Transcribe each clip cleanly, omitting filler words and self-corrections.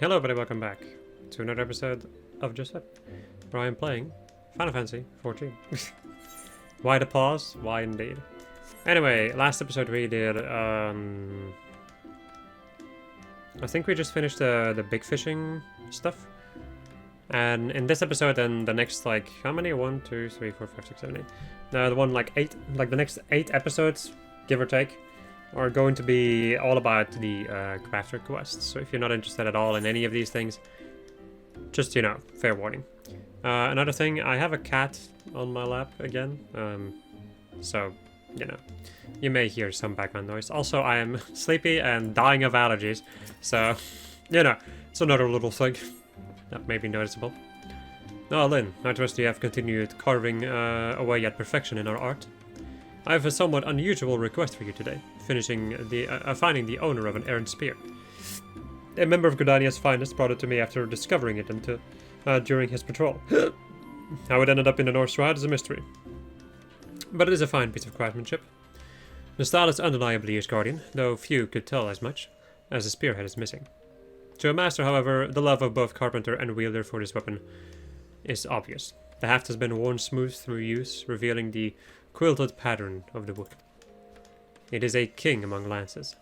Hello everybody, welcome back to another episode of Just Up, where I am playing Final Fantasy 14. Why the pause? Why indeed? Anyway, last episode we did, I think we just finished the big fishing stuff. And in this episode and the next, like, how many? 1, 2, 3, 4, 5, 6, 7, 8. No, the one, like, 8, like the next 8 episodes, give or take, are going to be all about the crafter quests. So if you're not interested at all in any of these things, just, you know, fair warning. Another thing, I have a cat on my lap again, so, you know, you may hear some background noise. Also, I am sleepy and dying of allergies, so, you know, it's another little thing that may be noticeable. Oh, Lynn, I trust you have continued carving away at perfection in our art. I have a somewhat unusual request for you today, finding the owner of an errant spear. A member of Gridania's finest brought it to me after discovering it during his patrol. How it ended up in the North Shroud is a mystery. But it is a fine piece of craftsmanship. The style is undeniably Guardian, though few could tell as much, as the spearhead is missing. To a master, however, the love of both carpenter and wielder for this weapon is obvious. The haft has been worn smooth through use, revealing the quilted pattern of the wood. It is a king among lances.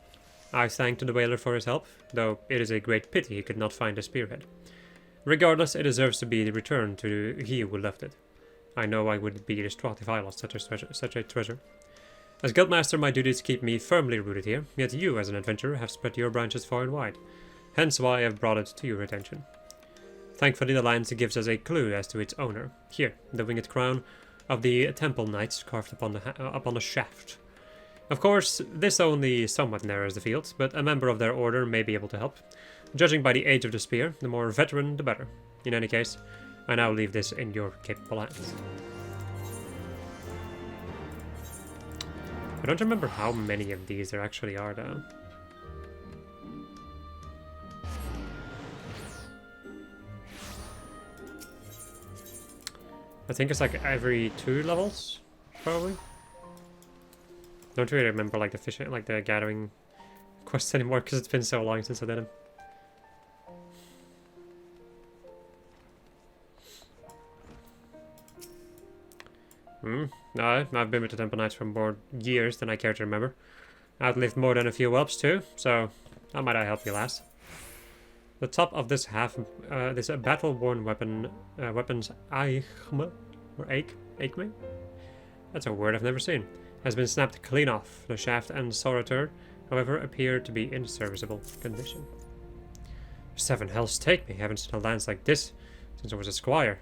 I thanked the whaler for his help, though it is a great pity he could not find a spearhead. Regardless, it deserves to be returned to he who left it. I know I would be distraught if I lost such a treasure. As guildmaster, my duties keep me firmly rooted here, yet you, as an adventurer, have spread your branches far and wide. Hence why I have brought it to your attention. Thankfully, the lance gives us a clue as to its owner. Here, the winged crown of the temple knights carved upon the shaft. Of course, this only somewhat narrows the field, but a member of their order may be able to help. Judging by the age of the spear, the more veteran, the better. In any case, I now leave this in your capable hands. I don't remember how many of these there actually are, though. I think it's like every 2 levels, probably. Don't really remember like the fishing, like the gathering quests anymore because it's been so long since I did them. No, I've been with the Temple Knights for more years than I care to remember. I've lived more than a few whelps too, so how might I help you, lass? The top of this this battle-worn weapon's eichme, or eichme? That's a word I've never seen. Has been snapped clean off. The shaft and solitaire, however, appear to be in serviceable condition. 7 hells take me, haven't seen a lance like this since I was a squire.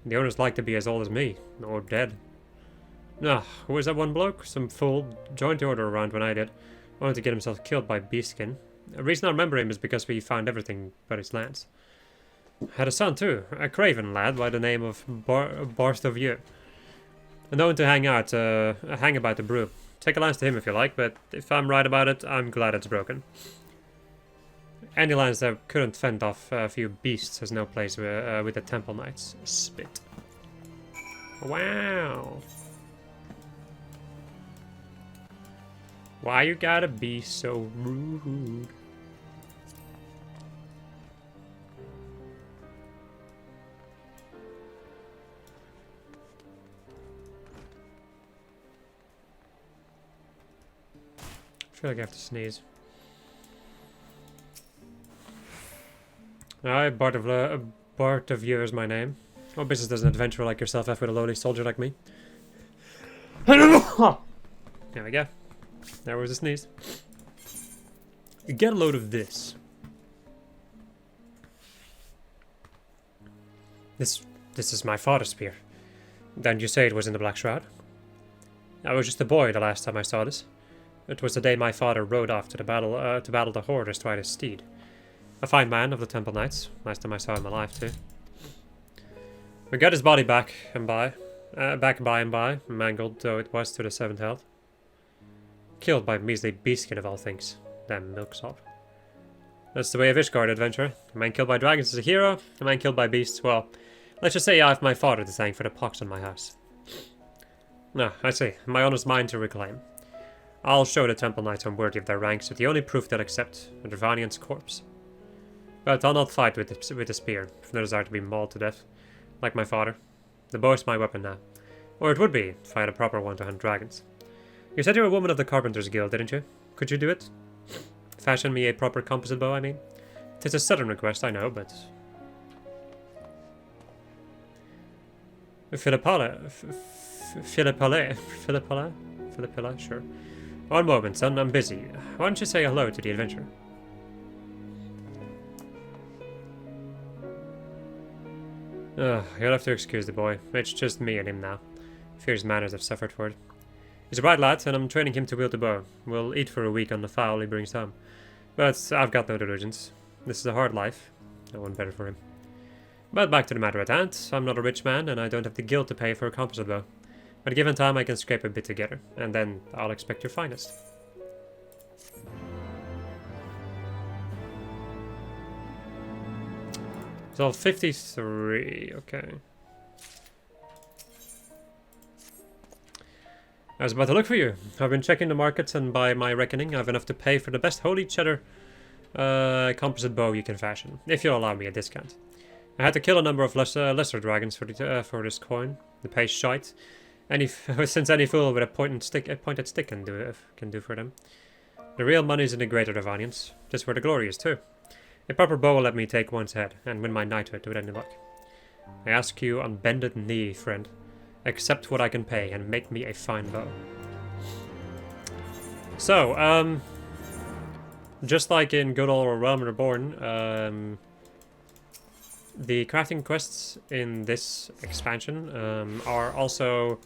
The owners like to be as old as me, or dead. Ah, who was that one bloke? Some fool joined the order around when I did. Wanted to get himself killed by beastskin. The reason I remember him is because we found everything but his lance. Had a son too, a craven lad by the name of Bartholomew. Known to hang about the brew. Take a lance to him if you like, but if I'm right about it, I'm glad it's broken. Any lance that couldn't fend off a few beasts has no place with the Temple Knights. Spit. Wow. Why you gotta be so rude? I feel like I have to sneeze. Alright, Bartholomew is my name. What business does an adventurer like yourself have with a lowly soldier like me? There we go. There was a sneeze. Get a load of this. This is my father's spear. Then you say it was in the Black Shroud? I was just a boy the last time I saw this. It was the day my father rode off to battle the Horde as ride his steed. A fine man of the Temple Knights. Last time I saw him alive too. We got his body back by and by, mangled though it was to the 7th health. Killed by measly beastskin of all things. Damn milksop. That's the way of Ishgard, adventurer. A man killed by dragons is a hero, a man killed by beasts, well, let's just say I have my father to thank for the pox on my house. Ah, I see. My honor's mine to reclaim. I'll show the Temple Knights I'm worthy of their ranks with the only proof they'll accept, a Dravanian's corpse. But I'll not fight with the spear, if no desire to be mauled to death, like my father. The bow is my weapon now. Or it would be, if I had a proper one to hunt dragons. You said you were a woman of the Carpenter's Guild, didn't you? Could you do it? Fashion me a proper composite bow, I mean. It's a sudden request, I know, but... Philippale, sure. One moment, son, I'm busy. Why don't you say hello to the adventurer? You'll have to excuse the boy. It's just me and him now. Fear his manners have suffered for it. He's a bright lad, and I'm training him to wield the bow. We'll eat for a week on the fowl he brings home. But I've got no delusions. This is a hard life. No one better for him. But back to the matter at hand. I'm not a rich man, and I don't have the guild to pay for a composite bow. At a given time, I can scrape a bit together, and then I'll expect your finest. So 53, okay. I was about to look for you. I've been checking the markets, and by my reckoning, I've enough to pay for the best holy cheddar composite bow you can fashion, if you'll allow me a discount. I had to kill a number of lesser dragons for this coin. The pay's shite. Since any fool with a pointed stick can do for them. The real money's in the greater Ravanians, just where the glory is too. A proper bow will let me take one's head and win my knighthood with any luck. I ask you on bended knee, friend. Accept what I can pay and make me a fine bow. So, just like in good old Realm Reborn, the crafting quests in this expansion are also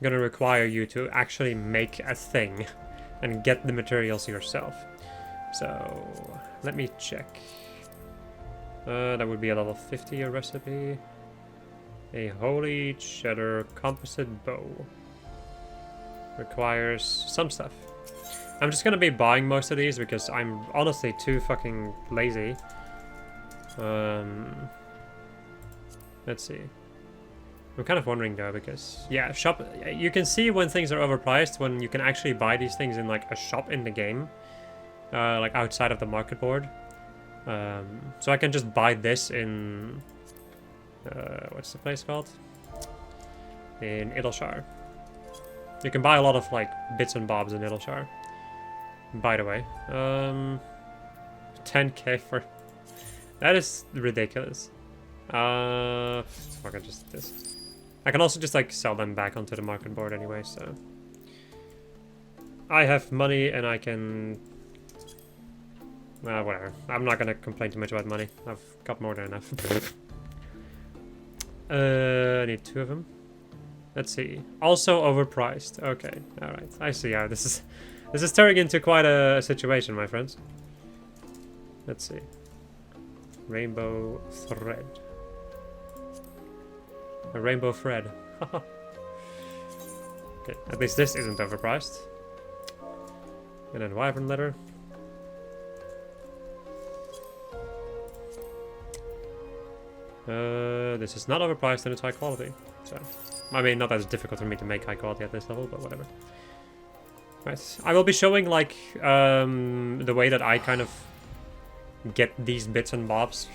going to require you to actually make a thing and get the materials yourself. So, let me check. That would be a level 50 recipe. A holy cheddar composite bow. Requires some stuff. I'm just going to be buying most of these because I'm honestly too fucking lazy. Let's see. I'm kind of wondering though, because yeah, shop. You can see when things are overpriced when you can actually buy these things in like a shop in the game, like outside of the market board. So I can just buy this in what's the place called? In Idleshire. You can buy a lot of like bits and bobs in Idleshire. By the way, 10k for that is ridiculous. Fuck, I just this. I can also just like sell them back onto the market board anyway, so I have money and I can whatever. I'm not gonna complain too much about money. I've got more than enough. I need 2 of them. Let's see. Also overpriced. Okay, alright. I see how this is. This is turning into quite a situation, my friends. Let's see. Rainbow thread. A rainbow thread. Okay, at least this isn't overpriced. And then wyvern leather. This is not overpriced and it's high quality. So, I mean, not that it's difficult for me to make high quality at this level, but whatever. Right, I will be showing like the way that I kind of get these bits and bobs.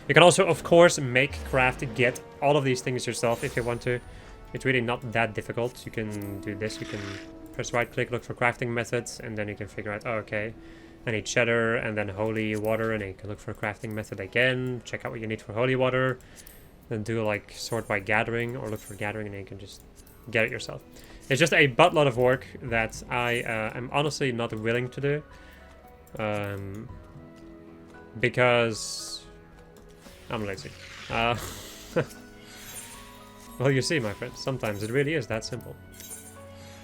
You can also, of course, get all of these things yourself if you want to. It's really not that difficult. You can do this. You can press right click, look for crafting methods, and then you can figure out, oh, okay, I need cheddar and then holy water, and then you can look for a crafting method again, check out what you need for holy water, then do like sort by gathering or look for gathering, and then you can just get it yourself. It's just a buttload of work that I am honestly not willing to do. Because I'm lazy. Well, you see, my friend, sometimes it really is that simple.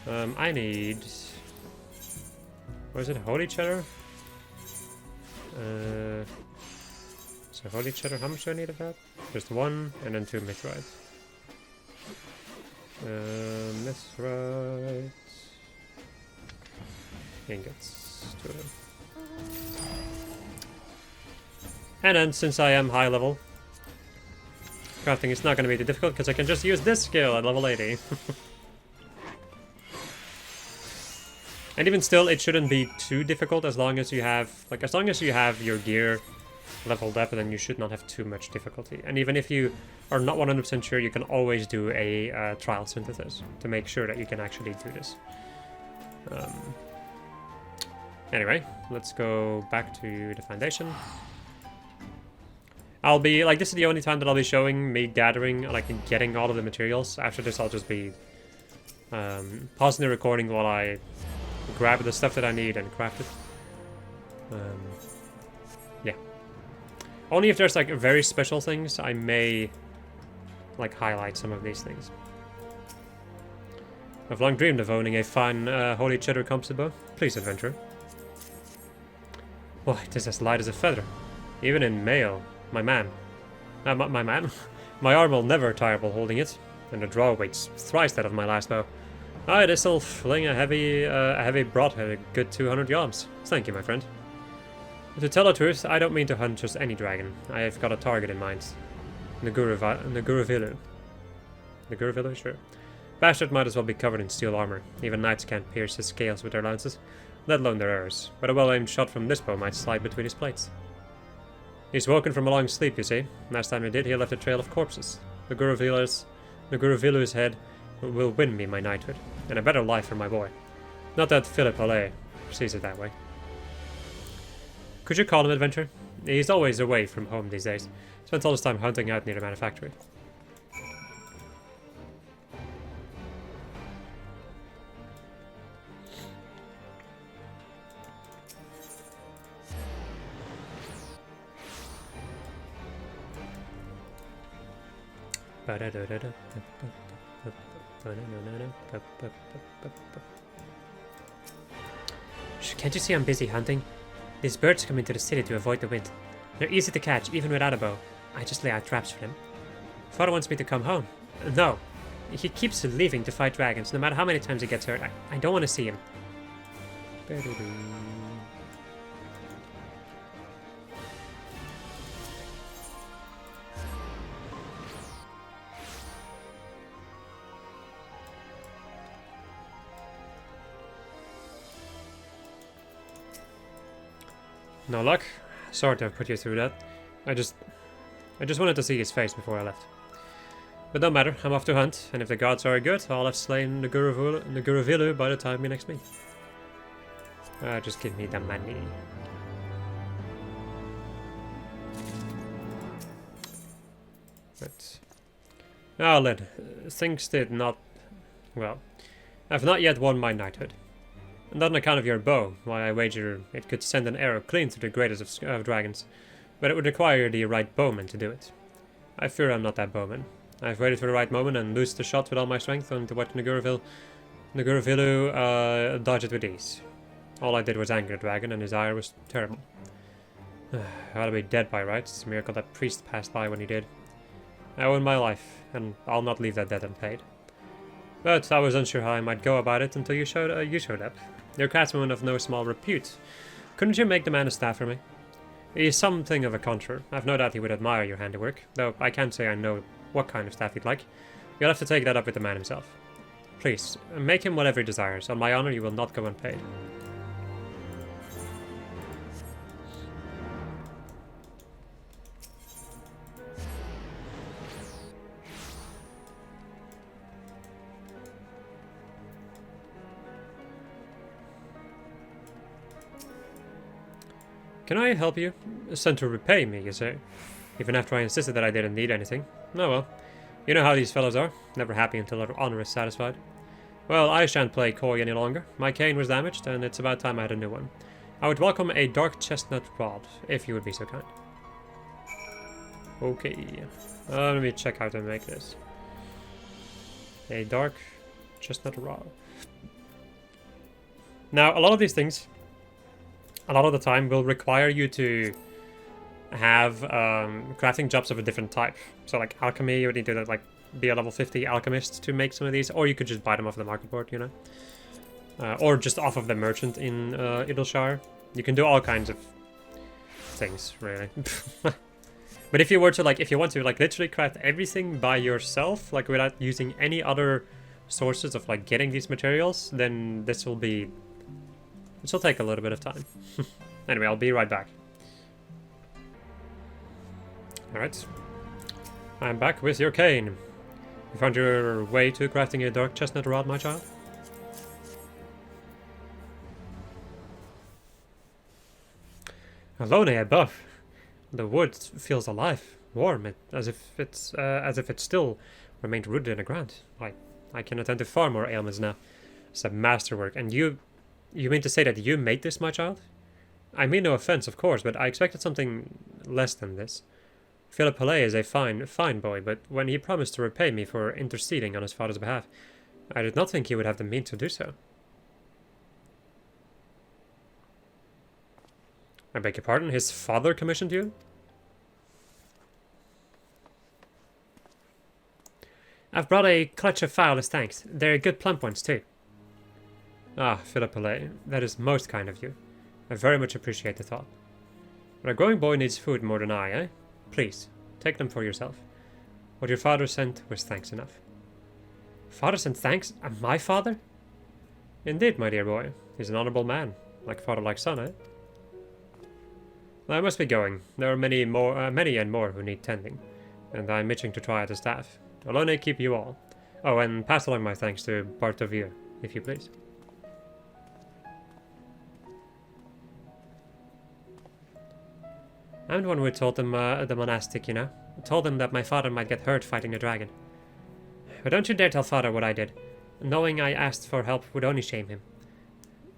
I need... What is it? Holy cheddar? So holy cheddar, how much do I need of that? Just 1 and then 2 mithrites. Mithrite. Ingots. 2 of them. And then, since I am high level, crafting is not going to be too difficult because I can just use this skill at level 80. And even still, it shouldn't be too difficult as long as you have, your gear leveled up, then you should not have too much difficulty. And even if you are not 100% sure, you can always do a trial synthesis to make sure that you can actually do this. Anyway, let's go back to the foundation. I'll be, like, this is the only time that I'll be showing me gathering, like, and getting all of the materials. After this, I'll just be pausing the recording while I grab the stuff that I need and craft it. Yeah. Only if there's, like, very special things, I may, like, highlight some of these things. I've long dreamed of owning a fine, holy cheddar composite. Please, adventurer. Why, it is as light as a feather. Even in mail, my man. My man? My arm will never tire while holding it, and the draw weights thrice that of my last bow. This'll fling a heavy broadhead a good 200 yards. Thank you, my friend. To tell the truth, I don't mean to hunt just any dragon. I have got a target in mind. Naguravilu. Naguravilu? Sure. Bastard might as well be covered in steel armor. Even knights can't pierce his scales with their lances, let alone their arrows. But a well-aimed shot from this bow might slide between his plates. He's woken from a long sleep, you see. Last time he did, he left a trail of corpses. Naguravilu's head will win me my knighthood, and a better life for my boy. Not that Philip Allais sees it that way. Could you call him adventurer? He's always away from home these days. Spends all his time hunting out near the manufactory. Can't you see I'm busy hunting? These birds come into the city to avoid the wind. They're easy to catch, even without a bow. I just lay out traps for them. Father wants me to come home. No. He keeps leaving to fight dragons, no matter how many times he gets hurt. I don't want to see him. No luck. Sorry to have put you through that. I just wanted to see his face before I left. But no matter, I'm off to hunt, and if the gods are good, I'll have slain the Naguravilu by the time we next meet. Just give me the money. Right. Now then, things did not... well, I've not yet won my knighthood. Not on account of your bow, why I wager it could send an arrow clean through the greatest of dragons, but it would require the right bowman to do it. I fear I'm not that bowman. I've waited for the right moment and loosed the shot with all my strength onto what Naguravilu dodged it with ease. All I did was anger the dragon, and his ire was terrible. I ought to be dead by rights. It's a miracle that priest passed by when he did. I owe him my life, and I'll not leave that debt unpaid. But I was unsure how I might go about it until you showed up. You're a craftsman of no small repute. Couldn't you make the man a staff for me? He's something of a conjurer. I've no doubt he would admire your handiwork, though I can't say I know what kind of staff he'd like. You'll have to take that up with the man himself. Please, make him whatever he desires. On my honor, you will not go unpaid. Can I help you? Sent to repay me, you say? Even after I insisted that I didn't need anything. Oh well. You know how these fellows are. Never happy until their honor is satisfied. Well, I shan't play coy any longer. My cane was damaged, and it's about time I had a new one. I would welcome a dark chestnut rod, if you would be so kind. Okay. Let me check how to make this. A dark chestnut rod. Now, a lot of these things, a lot of the time, will require you to have crafting jobs of a different type. So like alchemy, you would need to like be a level 50 alchemist to make some of these, or you could just buy them off the market board, you know, or just off of the merchant in Idleshire. You can do all kinds of things, really. But if you were to like, if you want to like literally craft everything by yourself, like without using any other sources of like getting these materials, then this will take a little bit of time. Anyway, I'll be right back. Alright. I'm back with your cane. You found your way to crafting a dark chestnut rod, my child? Alone above. The wood feels alive, warm, as if it still remained rooted in the ground. I can attend to far more ailments now. It's a masterwork. And you mean to say that you made this, my child? I mean no offense, of course, but I expected something less than this. Philip Palais is a fine boy, but when he promised to repay me for interceding on his father's behalf, I did not think he would have the means to do so. I beg your pardon, his father commissioned you? I've brought a clutch of fowl as thanks. They're good plump ones, too. Ah, Philip Palais, that is most kind of you. I very much appreciate the thought. But a growing boy needs food more than I, eh? Please, take them for yourself. What your father sent was thanks enough. Father sent thanks? And my father? Indeed, my dear boy. He's an honorable man. Like father, like son, eh? Well, I must be going. There are many and more who need tending. And I'm itching to try out the staff. Alone, keep you all. Oh, and pass along my thanks to Bartovir, if you please. I'm the one who told them the monastic, you know. Told them that my father might get hurt fighting the dragon. But don't you dare tell father what I did. Knowing I asked for help would only shame him.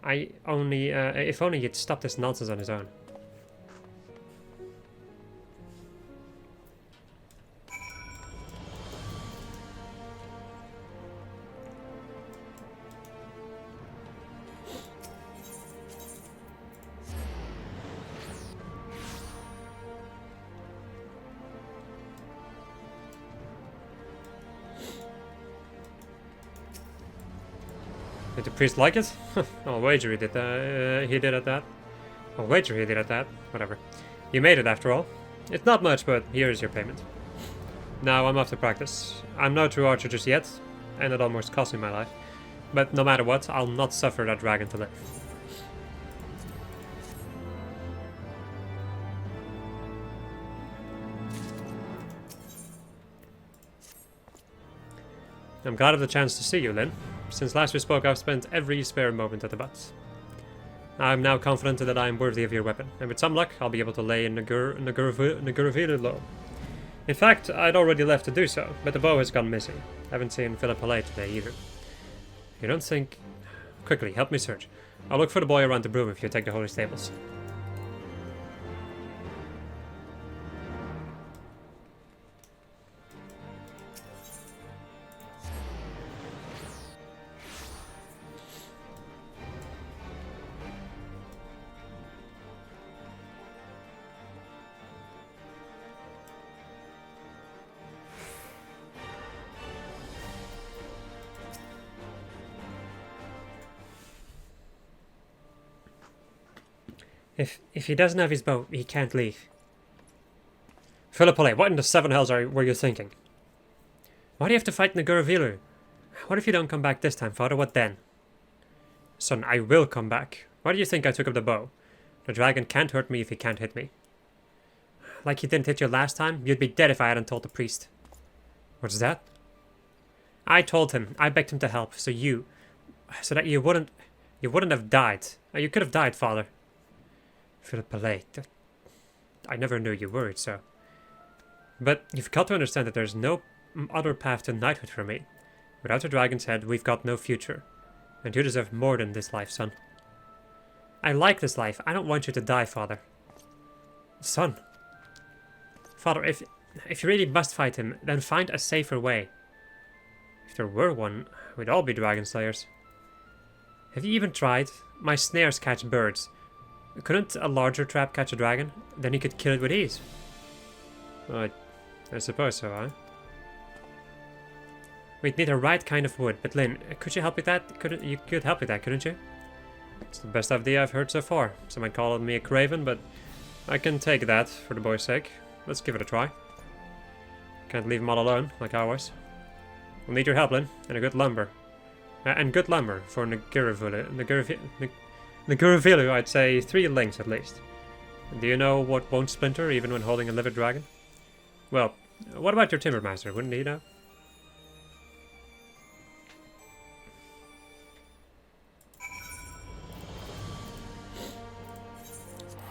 If only he'd stopped this nonsense on his own. Did the priest like it? I'll wager he did at that. I'll wager he did at that. Whatever. You made it after all. It's not much, but here's your payment. Now I'm off to practice. I'm no true archer just yet, and it almost cost me my life. But no matter what, I'll not suffer that dragon to live. I'm glad of the chance to see you, Lynn. Since last we spoke, I've spent every spare moment at the butts. I'm now confident that I am worthy of your weapon, and with some luck, I'll be able to lay Nagurvila low. In fact, I'd already left to do so, but the bow has gone missing. Haven't seen Philip Palais today either. You don't think... Quickly, help me search. I'll look for the boy around the broom if you take the holy stables. If he doesn't have his bow, he can't leave. Philip Palais, what in the seven hells were you thinking? Why do you have to fight Naguravilu? What if you don't come back this time, father? What then? Son, I will come back. Why do you think I took up the bow? The dragon can't hurt me if he can't hit me. Like he didn't hit you last time? You'd be dead if I hadn't told the priest. What's that? I told him. I begged him to help, so that you wouldn't have died. You could have died, father. Philip Palais, I never knew you worried so. But you've got to understand that there's no other path to knighthood for me. Without the dragon's head, we've got no future. And you deserve more than this life, son. I like this life. I don't want you to die, father. Son. Father, if you really must fight him, then find a safer way. If there were one, we'd all be dragon slayers. Have you even tried? My snares catch birds. Couldn't a larger trap catch a dragon? Then you could kill it with ease. I suppose so, huh? We'd need the right kind of wood, but Lynn, could you help with that? You could help with that, couldn't you? It's the best idea I've heard so far. Some might call me a craven, but I can take that for the boy's sake. Let's give it a try. Can't leave him all alone, like I was. We'll need your help, Lynn, and good lumber for Naguravilu, I'd say 3 links at least. Do you know what won't splinter even when holding a livid dragon? Well, what about your timber master? Wouldn't he know?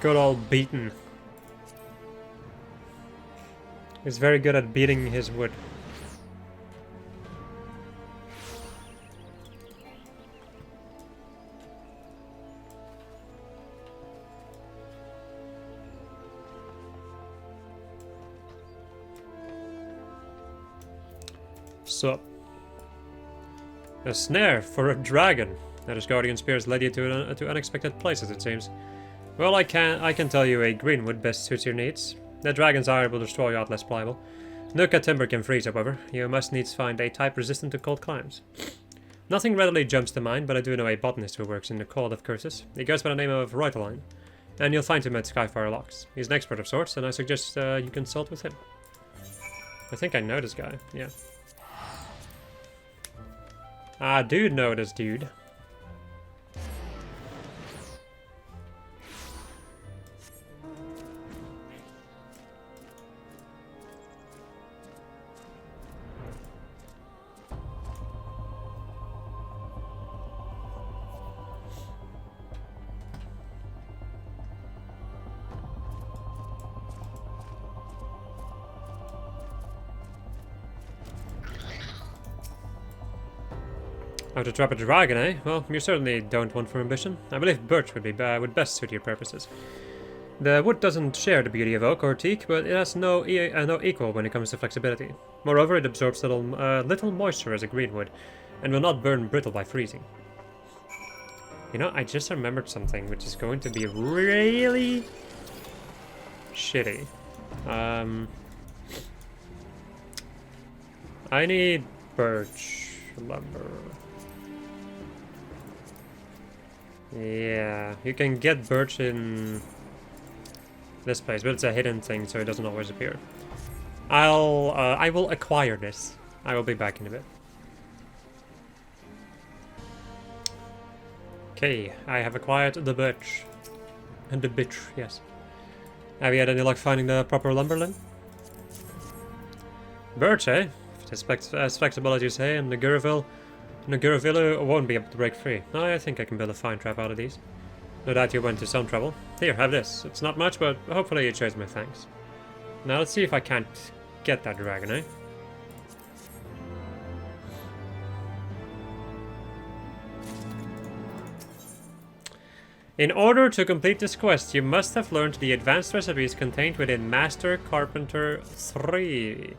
Good old beaten. He's very good at beating his wood. So, a snare for a dragon. That his guardian spears led you to unexpected places, it seems. Well, I can tell you a green wood best suits your needs. The dragon's ire will destroy you out less pliable. Nuka timber can freeze, however. You must needs find a type resistant to cold climes. Nothing readily jumps to mind, but I do know a botanist who works in the Cold of Curses. He goes by the name of Reuteline, and you'll find him at Skyfire Locks. He's an expert of sorts, and I suggest you consult with him. I think I know this guy, yeah. I do know this dude. How to trap a dragon, eh? Well, you certainly don't want for ambition. I believe birch would best suit your purposes. The wood doesn't share the beauty of oak or teak, but it has no equal when it comes to flexibility. Moreover, it absorbs little moisture as a greenwood, and will not burn brittle by freezing. You know, I just remembered something which is going to be really shitty. I need birch lumber. Yeah, you can get birch in this place, but it's a hidden thing, so it doesn't always appear. I will acquire this. I will be back in a bit. Okay, I have acquired the birch. And the bitch, yes. Have you had any luck finding the proper lumber, Lynn? Birch, eh? If it's as flexible as you say, and the Guravilu won't be able to break free. I think I can build a fine trap out of these. No doubt you went to some trouble. Here, have this. It's not much, but hopefully it shows my thanks. Now let's see if I can't get that dragon, eh? In order to complete this quest, you must have learned the advanced recipes contained within Master Carpenter 3.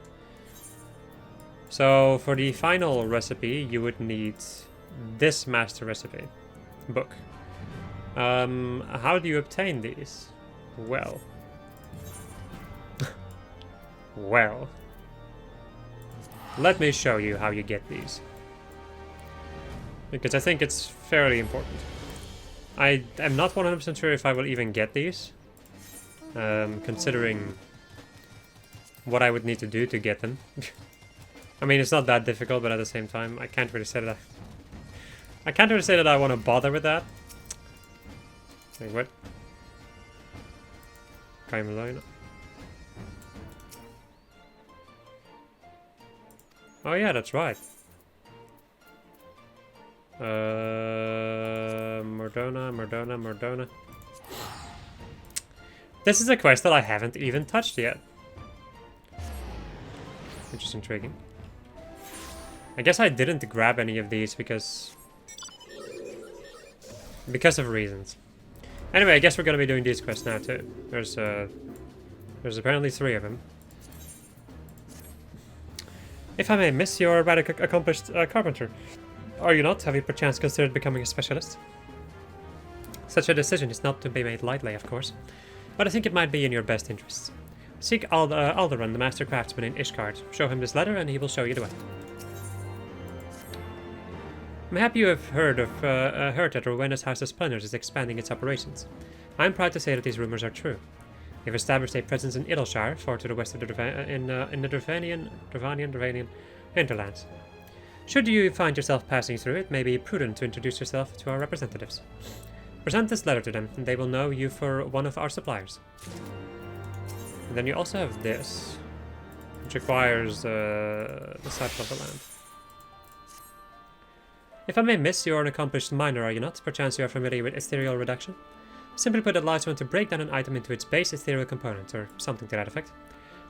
So, for the final recipe, you would need this master recipe book. How do you obtain these? Well. Well. Let me show you how you get these. Because I think it's fairly important. I am not 100% sure if I will even get these. Considering what I would need to do to get them. I mean, it's not that difficult, but at the same time, I can't really say that I want to bother with that. Wait, what? I'm alone. Oh yeah, that's right. Mordona. This is a quest that I haven't even touched yet. Which is intriguing. I guess I didn't grab any of these because of reasons. Anyway, I guess we're gonna be doing these quests now too. There's apparently 3 of them. If I may, miss, you're a rather accomplished carpenter. Are you not? Have you perchance considered becoming a specialist? Such a decision is not to be made lightly, of course, but I think it might be in your best interests. Seek Alderaan, the master craftsman in Ishgard. Show him this letter and he will show you the way. I'm happy you have heard that Rowena's House of Splendors is expanding its operations. I'm proud to say that these rumors are true. They've established a presence in Idleshire, far to the west of the Dravanian hinterlands. Should you find yourself passing through, it may be prudent to introduce yourself to our representatives. Present this letter to them, and they will know you for one of our suppliers. And then you also have this. which requires the disciple of the land. If I may miss, you are an accomplished miner, are you not? Perchance you are familiar with ethereal reduction? Simply put, it allows one to break down an item into its base ethereal component, or something to that effect.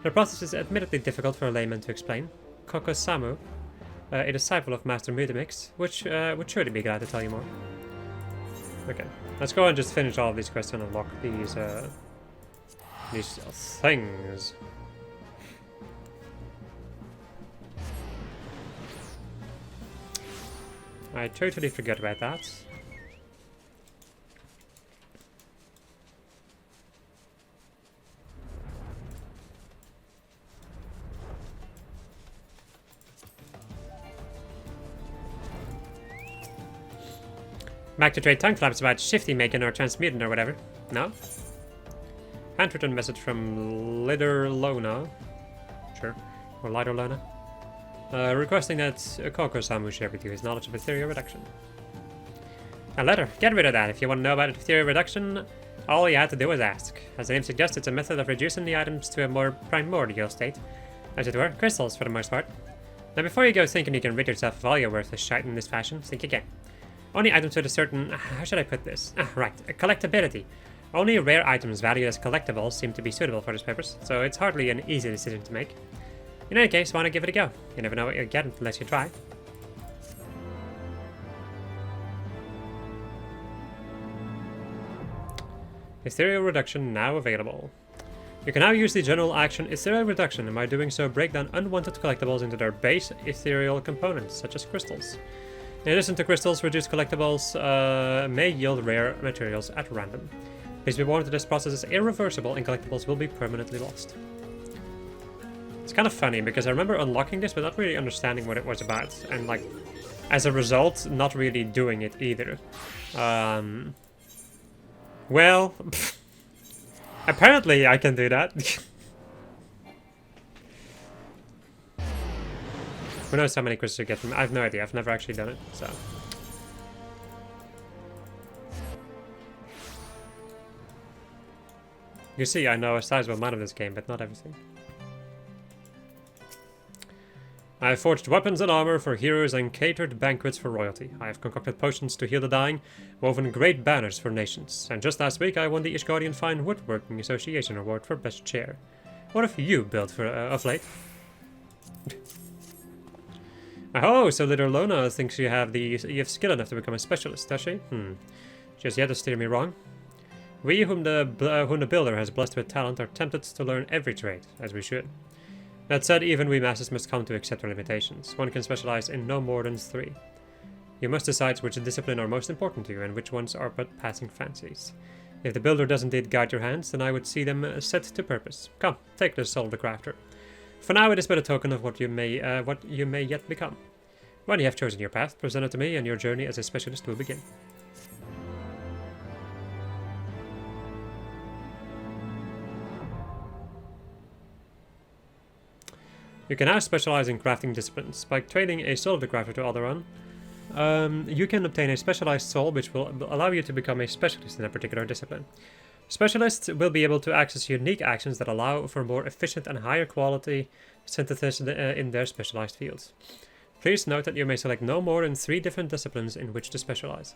The process is admittedly difficult for a layman to explain. Kokosamu, a disciple of Master Mudamix, which would surely be glad to tell you more. Okay, let's go and just finish all of these quests and unlock these things. I totally forgot about that. Back to trade tongue flaps about shifty making or transmuting or whatever. No? Handwritten message from Liderlona. Sure. Or Liderlona. Requesting that Kokosamu share with you his knowledge of ethereal reduction. A letter. Get rid of that. If you want to know about ethereal reduction, all you have to do is ask. As the name suggests, it's a method of reducing the items to a more primordial state. As it were, crystals for the most part. Now before you go thinking you can rid yourself of all your worthless shite in this fashion, think again. Only items with a certain... how should I put this? Right, a collectability. Only rare items valued as collectibles seem to be suitable for this purpose, so it's hardly an easy decision to make. In any case, why not give it a go? You never know what you'll get unless you try. Ethereal Reduction now available. You can now use the general action Ethereal Reduction, and by doing so break down unwanted collectibles into their base ethereal components, such as crystals. In addition to crystals, reduced collectibles may yield rare materials at random. Please be warned that this process is irreversible and collectibles will be permanently lost. It's kind of funny because I remember unlocking this but not really understanding what it was about, and like, as a result, not really doing it either. Well, apparently I can do that. Who knows how many crystals you get from it? I have no idea. I've never actually done it, so. You see, I know a sizable amount of this game, but not everything. I have forged weapons and armor for heroes and catered banquets for royalty. I have concocted potions to heal the dying, woven great banners for nations. And just last week I won the Ishgardian Fine Woodworking Association Award for Best Chair. What have you built for of late? Oh, so little Lona thinks you have skill enough to become a specialist, does she? She has yet to steer me wrong. We, whom the builder has blessed with talent, are tempted to learn every trade, as we should. That said, even we masters must come to accept our limitations. One can specialize in no more than 3. You must decide which discipline are most important to you, and which ones are but passing fancies. If the builder does indeed guide your hands, then I would see them set to purpose. Come, take this soul of the crafter. For now, it is but a token of what you may yet become. When you have chosen your path, present it to me, and your journey as a specialist will begin. You can now specialize in crafting disciplines. By trading a soul of the crafter to Alderaan, you can obtain a specialized soul which will allow you to become a specialist in a particular discipline. Specialists will be able to access unique actions that allow for more efficient and higher quality synthesis in their specialized fields. Please note that you may select no more than 3 different disciplines in which to specialize.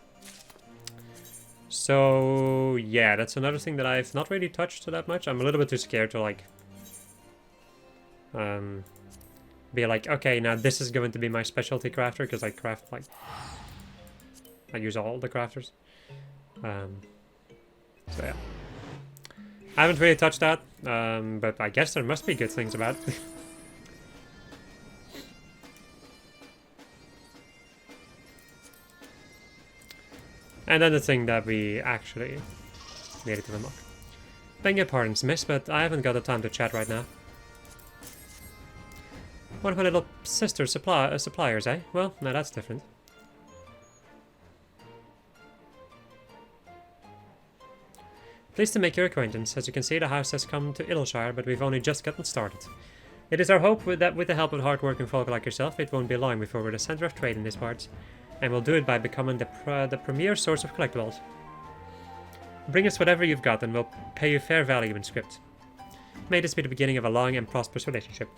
So, yeah, that's another thing that I've not really touched that much. I'm a little bit too scared to, like, be like, okay, now this is going to be my specialty crafter, because I craft, like, I use all the crafters. So, yeah. I haven't really touched that, but I guess there must be good things about it. And then the thing that we actually needed to unlock. Beg your pardons, miss, but I haven't got the time to chat right now. One of my little sister's suppliers, eh? Well, now that's different. Pleased to make your acquaintance. As you can see, the house has come to Idleshire, but we've only just gotten started. It is our hope that with the help of hard-working folk like yourself, it won't be long before we're the center of trade in these parts. And we'll do it by becoming the premier source of collectibles. Bring us whatever you've got and we'll pay you fair value in script. May this be the beginning of a long and prosperous relationship.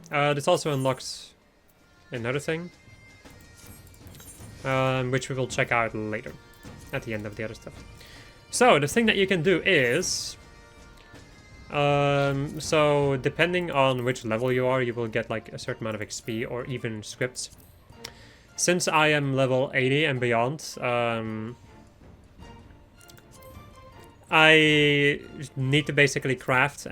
This also unlocks another thing, which we will check out later, at the end of the other stuff. So, the thing that you can do is... so, depending on which level you are, you will get like a certain amount of XP or even scripts. Since I am level 80 and beyond, I need to basically craft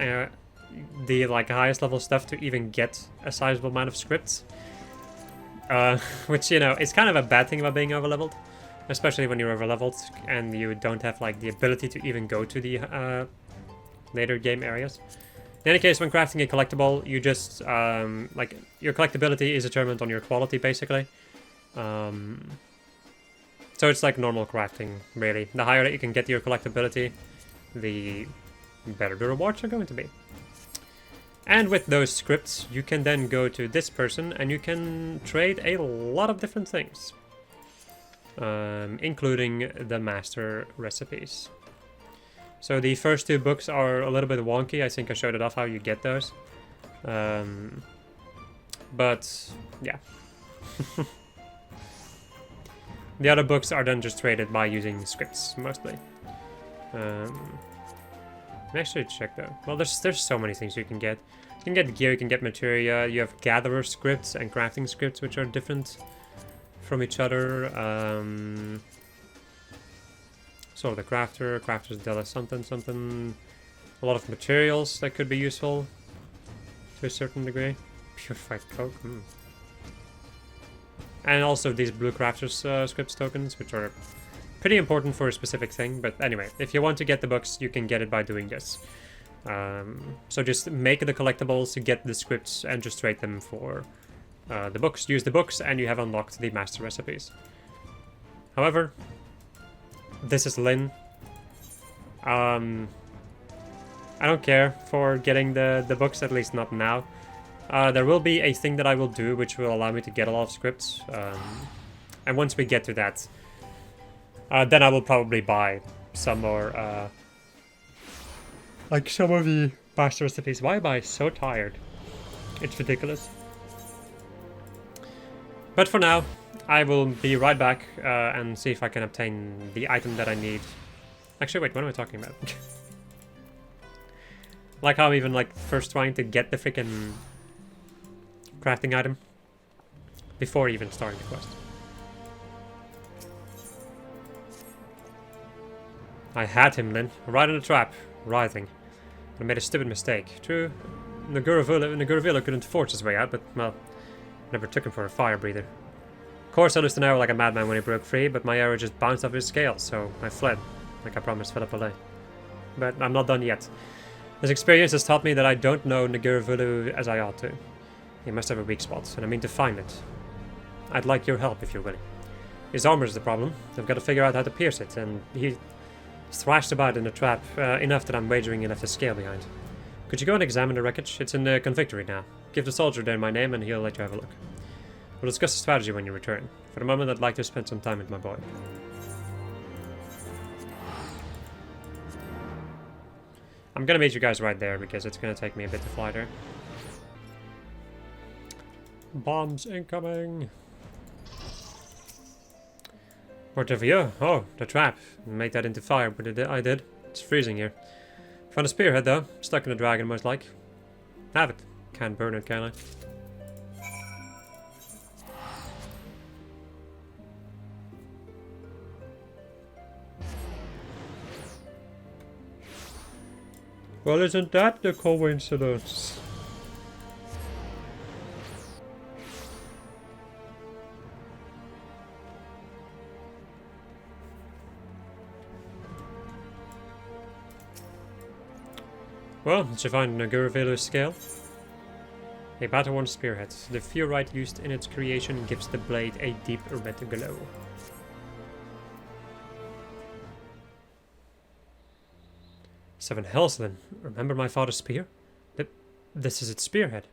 the like highest level stuff to even get a sizable amount of scripts. Which, you know, is kind of a bad thing about being overleveled. Especially when you're overleveled and you don't have like the ability to even go to the later game areas. In any case, when crafting a collectible, you just, like, your collectability is determined on your quality, basically. So it's like normal crafting, really. The higher that you can get your collectability, the better the rewards are going to be. And with those scripts, you can then go to this person and you can trade a lot of different things. Including the master recipes. So the first two books are a little bit wonky. I think I showed it off how you get those. But, yeah. The other books are then just traded by using scripts, mostly. Let me actually check though. Well, there's so many things you can get. You can get gear, you can get materia, you have gatherer scripts and crafting scripts, which are different from each other. So the crafter's Della something. A lot of materials that could be useful to a certain degree. Purified coke. And also these blue crafters scripts tokens, which are pretty important for a specific thing. But anyway, if you want to get the books, you can get it by doing this. So just make the collectibles to get the scripts and just trade them for the books. Use the books and you have unlocked the master recipes. However, this is Lynn. I don't care for getting the books, at least not now. There will be a thing that I will do which will allow me to get a lot of scripts. And once we get to that, then I will probably buy some more, like some of the master recipes. Why am I so tired? It's ridiculous. But for now, I will be right back and see if I can obtain the item that I need. Actually, wait, what am I talking about? Like how I'm even like first trying to get the freaking crafting item before even starting the quest. I had him, Lynn, right in the trap, writhing. I made a stupid mistake. True, Nguravilla couldn't force his way out, but, well, never took him for a fire breather. Of course, I loosed an arrow like a madman when he broke free, but my arrow just bounced off his scales, so I fled, like I promised Philip Allais. But I'm not done yet. This experience has taught me that I don't know Nguravilla as I ought to. He must have a weak spot, and I mean to find it. I'd like your help if you're willing. His armor is the problem. I've got to figure out how to pierce it, and he thrashed about in the trap enough that I'm wagering he left a scale behind. Could you go and examine the wreckage? It's in the convictory now. Give the soldier there my name and he'll let you have a look. We'll discuss the strategy when you return. For the moment, I'd like to spend some time with my boy. I'm gonna meet you guys right there because it's gonna take me a bit to fly there. Bombs incoming! Whatever you. Oh, the trap. Make that into fire, but I did. It's freezing here. Found a spearhead though. Stuck in a dragon, most like. Have it. Can't burn it, can I? Well, isn't that the coincidence? Well, did you find Nguravilla scale? A battle-worn spearhead. The fluorite used in its creation gives the blade a deep red glow. Seven hells then. Remember my father's spear? This is its spearhead.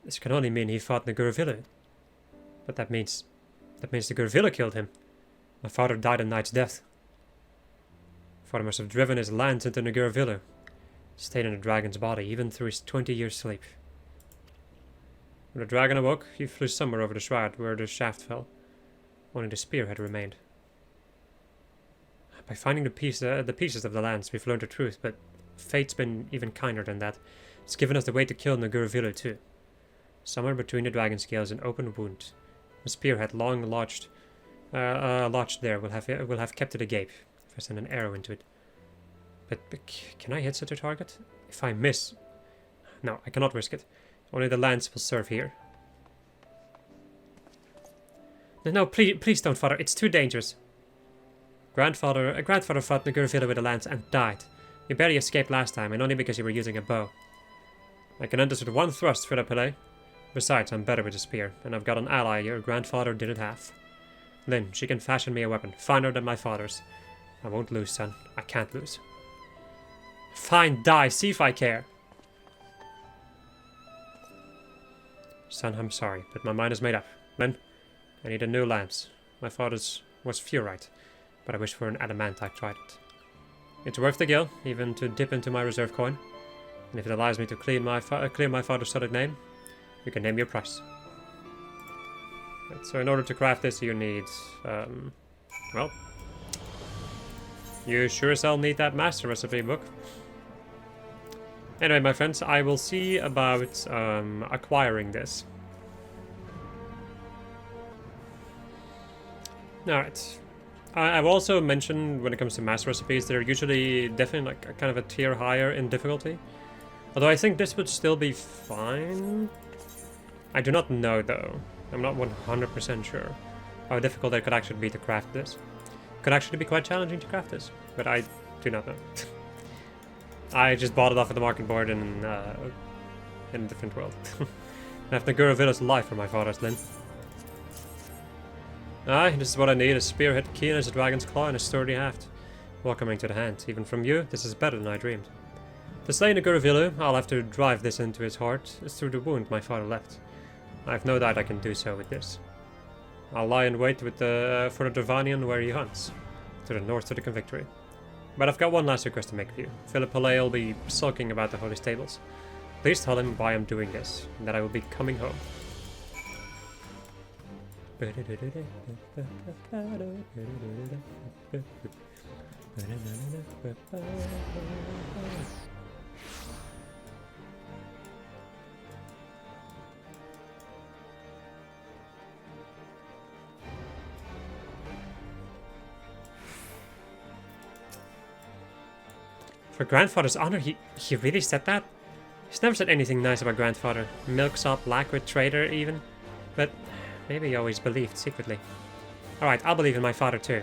This can only mean he fought Nguravilla. But that means the Nguravilla killed him. My father died a knight's death. Father must have driven his lance into Nguravilla. Stayed in the dragon's body, even through his 20-year sleep. When the dragon awoke, he flew somewhere over the shroud where the shaft fell. Only the spear had remained. By finding the pieces of the lance, we've learned the truth, but fate's been even kinder than that. It's given us the way to kill Naguravilu too. Somewhere between the dragon scales, an open wound. The spear had long lodged there. We'll have kept it agape if I send an arrow into it. But can I hit such a target? If I miss... No, I cannot risk it. Only the lance will serve here. No, please don't, father. It's too dangerous. Grandfather fought Naguravilu with a lance and died. You barely escaped last time, and only because you were using a bow. I can end this with one thrust, Philippe. Besides, I'm better with a spear, and I've got an ally your grandfather didn't have. Lynn, she can fashion me a weapon, finer than my father's. I won't lose, son. I can't lose. Fine, die. See if I care. Son, I'm sorry, but my mind is made up. Lynn, I need a new lance. My father's was furite, but I wish for an adamantite trident. It's worth the gil, even to dip into my reserve coin. And if it allows me to clear my father's solid name, you can name your price. Right, so in order to craft this, you need, well, you sure as hell need that master recipe book. Anyway, my friends, I will see about acquiring this. Alright. I've also mentioned when it comes to master recipes, they're usually definitely like a kind of a tier higher in difficulty. Although I think this would still be fine. I do not know though. I'm not 100% sure how difficult it could actually be to craft this. It could actually be quite challenging to craft this, but I do not know. I just bought it off of the market board in a different world. I have Naguravilu's life for my father's Lynn. Aye, this is what I need, a spearhead keen as a dragon's claw and a sturdy haft. Welcoming to the hand. Even from you, this is better than I dreamed. To slay Naguravilu, I'll have to drive this into his heart through the wound my father left. I have no doubt I can do so with this. I'll lie in wait with for the Dravanian where he hunts, to the north of the Convictory. But I've got one last request to make of you. Philip Palais will be sulking about the holy stables. Please tell him why I'm doing this, and that I will be coming home. For grandfather's honor, he really said that? He's never said anything nice about grandfather. Milksop, lacquer, traitor even. But maybe he always believed secretly. Alright, I'll believe in my father too.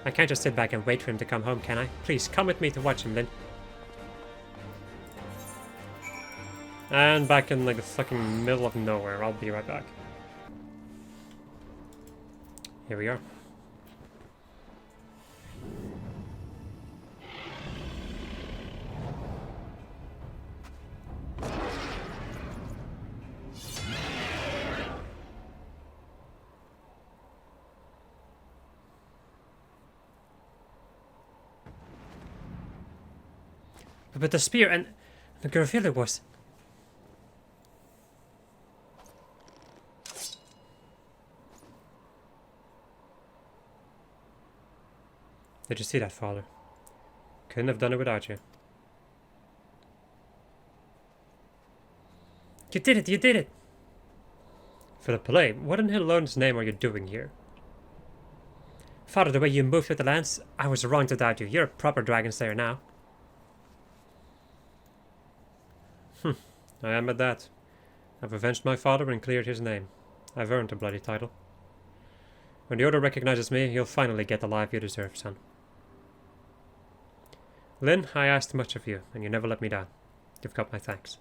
I can't just sit back and wait for him to come home, can I? Please, come with me to watch him, Lynn. And back in like the fucking middle of nowhere. I'll be right back. Here we are. But the spear and the Naguravilu was... Did you see that, father? Couldn't have done it without you. You did it! You did it! Philip Palais, what in Hell's name are you doing here? Father, the way you moved with the lance, I was wrong to doubt you. You're a proper dragon slayer now. I am at that. I've avenged my father and cleared his name. I've earned a bloody title. When the Order recognizes me, you'll finally get the life you deserve, son. Lynn, I asked much of you, and you never let me down. You've got my thanks.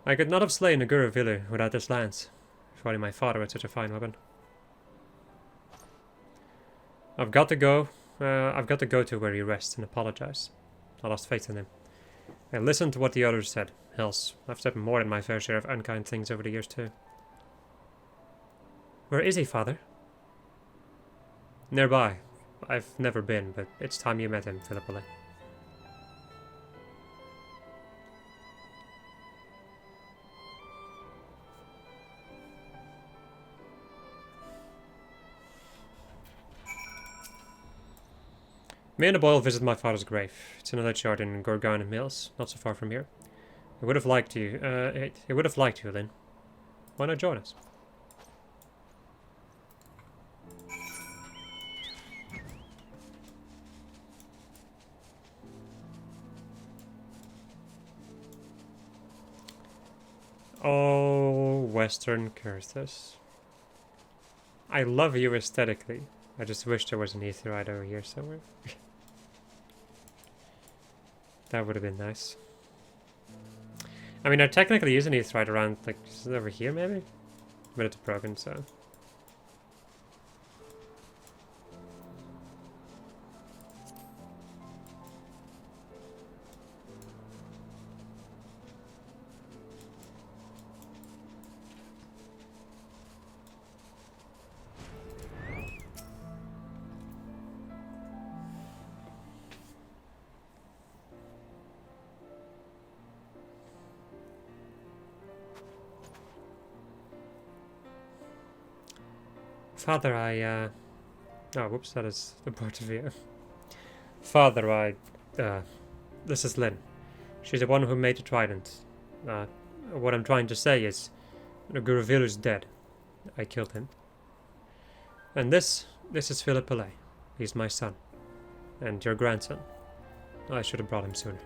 I could not have slain Naguravilu without this lance, if only my father had such a fine weapon. I've got to go to where he rests and apologize. I lost faith in him. I listened to what the others said. Else, I've said more than my fair share of unkind things over the years too. Where is he, father? Nearby. I've never been, but it's time you met him, Philip Palais. Me and the boy will visit my father's grave. It's in a churchyard in Gorgon Mills, not so far from here. He would have liked you. He would have liked you, Lynn. Why not join us? Oh, Western Curses. I love you aesthetically. I just wish there was an Aetheryte over here somewhere. That would have been nice. I mean, there technically is an Aetheryte around, like, is it over here maybe? But it's broken, so... Father, oh, whoops, that is the part of you. Father, this is Lynn. She's the one who made the trident. What I'm trying to say is, Guruvilu's dead. I killed him. And this is Philip Pillay. He's my son. And your grandson. I should have brought him sooner.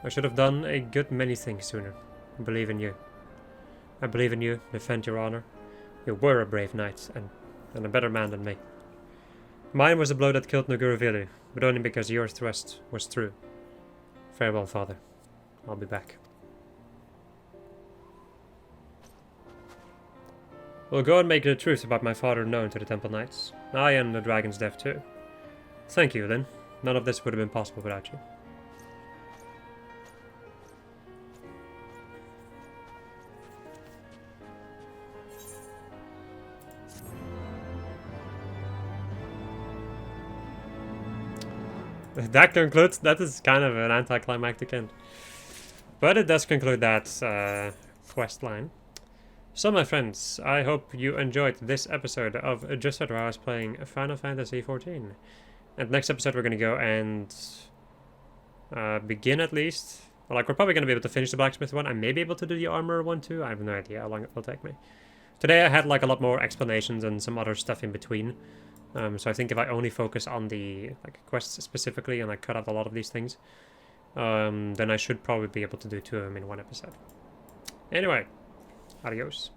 I should have done a good many things sooner. I believe in you. I believe in you, defend your honor. You were a brave knight, and a better man than me. Mine was the blow that killed Nguruvilu, but only because your thrust was true. Farewell, father. I'll be back. We'll go and make the truth about my father known to the Temple Knights. I and the Dragon's Death too. Thank you, Lynn. None of this would have been possible without you. That concludes. That is kind of an anticlimactic end. But it does conclude that quest line. So my friends, I hope you enjoyed this episode of Just After I was playing Final Fantasy XIV. And next episode we're going to go and begin at least. Well, like, we're probably going to be able to finish the blacksmith one. I may be able to do the armor one too. I have no idea how long it will take me. Today I had like a lot more explanations and some other stuff in between. So I think if I only focus on the quests specifically and I cut out a lot of these things, then I should probably be able to do 2 of them in one episode. Anyway, adios.